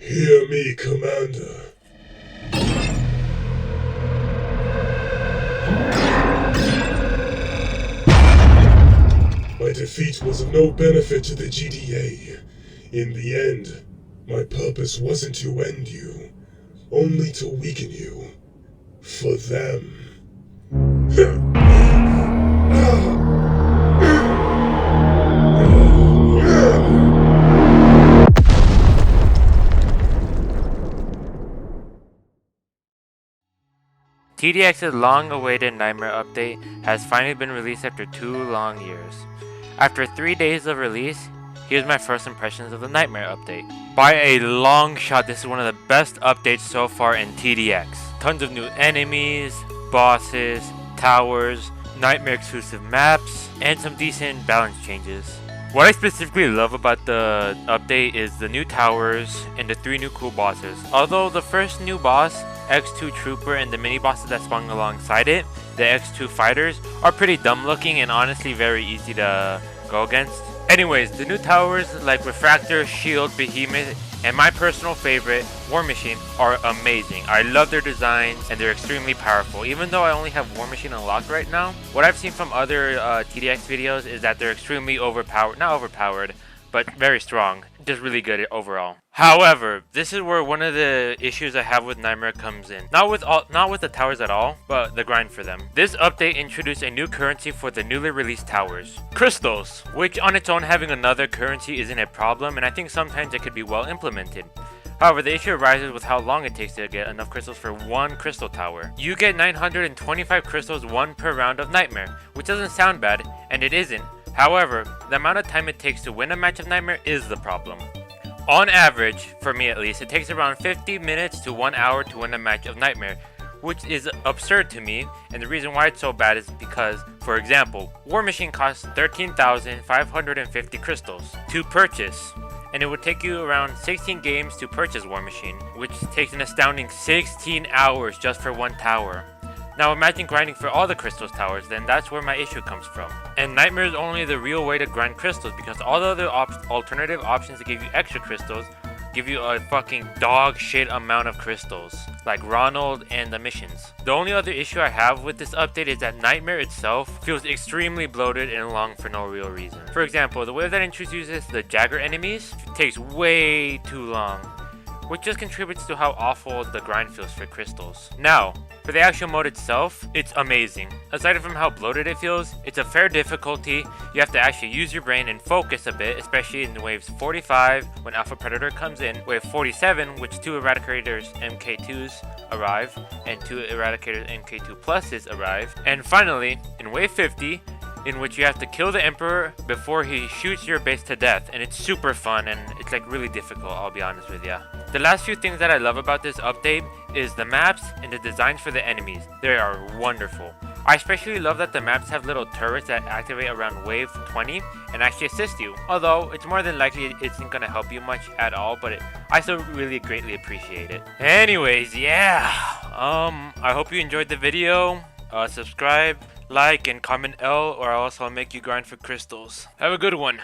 Hear me, Commander. My defeat was of no benefit to the GDA. In the end, my purpose wasn't to end you, only to weaken you. For them. TDX's long-awaited Nightmare update has finally been released after 2 long years. After 3 days of release, here's my first impressions of the Nightmare update. By a long shot, this is one of the best updates so far in TDX. Tons of new enemies, bosses, towers, Nightmare exclusive maps, and some decent balance changes. What I specifically love about the update is the new towers and the 3 new cool bosses. Although the first new boss, X2 Trooper, and the mini bosses that spawn alongside it, the X2 Fighters, are pretty dumb looking and honestly very easy to go against. Anyways, the new towers like Refractor, Shield, Behemoth, and my personal favorite, War Machine, are amazing. I love their designs and they're extremely powerful. Even though I only have War Machine unlocked right now, what I've seen from other TDX videos is that they're extremely overpowered, not overpowered, but very strong. Just really good overall. However, this is where one of the issues I have with Nightmare comes in. Not with the towers at all, but the grind for them. This update introduced a new currency for the newly released towers. Crystals, which on its own having another currency isn't a problem, and I think sometimes it could be well implemented. However, the issue arises with how long it takes to get enough crystals for one crystal tower. You get 925 crystals, 1 per round of Nightmare, which doesn't sound bad, and it isn't. However, the amount of time it takes to win a match of Nightmare is the problem. On average, for me at least, it takes around 50 minutes to 1 hour to win a match of Nightmare, which is absurd to me, and the reason why it's so bad is because, for example, War Machine costs 13,550 crystals to purchase, and it would take you around 16 games to purchase War Machine, which takes an astounding 16 hours just for one tower. Now imagine grinding for all the crystals towers, then that's where my issue comes from. And Nightmare is only the real way to grind crystals because all the other alternative options that give you extra crystals give you a fucking dog shit amount of crystals, like Ronald and the missions. The only other issue I have with this update is that Nightmare itself feels extremely bloated and long for no real reason. For example, the wave that introduces the Jagger enemies takes way too long, which just contributes to how awful the grind feels for crystals. Now, for the actual mode itself, it's amazing. Aside from how bloated it feels, it's a fair difficulty. You have to actually use your brain and focus a bit, especially in waves 45 when Alpha Predator comes in, wave 47 which 2 Eradicators MK2s arrive, and 2 Eradicators MK2 Pluses arrive, and finally, in wave 50, in which you have to kill the Emperor before he shoots your base to death, and it's super fun and it's like really difficult, I'll be honest with ya. The last few things that I love about this update is the maps and the designs for the enemies. They are wonderful. I especially love that the maps have little turrets that activate around wave 20 and actually assist you. Although it's more than likely it isn't gonna help you much at all, but I still really greatly appreciate it. Anyways, yeah. I hope you enjoyed the video. Subscribe, like, and comment L, or else I'll make you grind for crystals. Have a good one.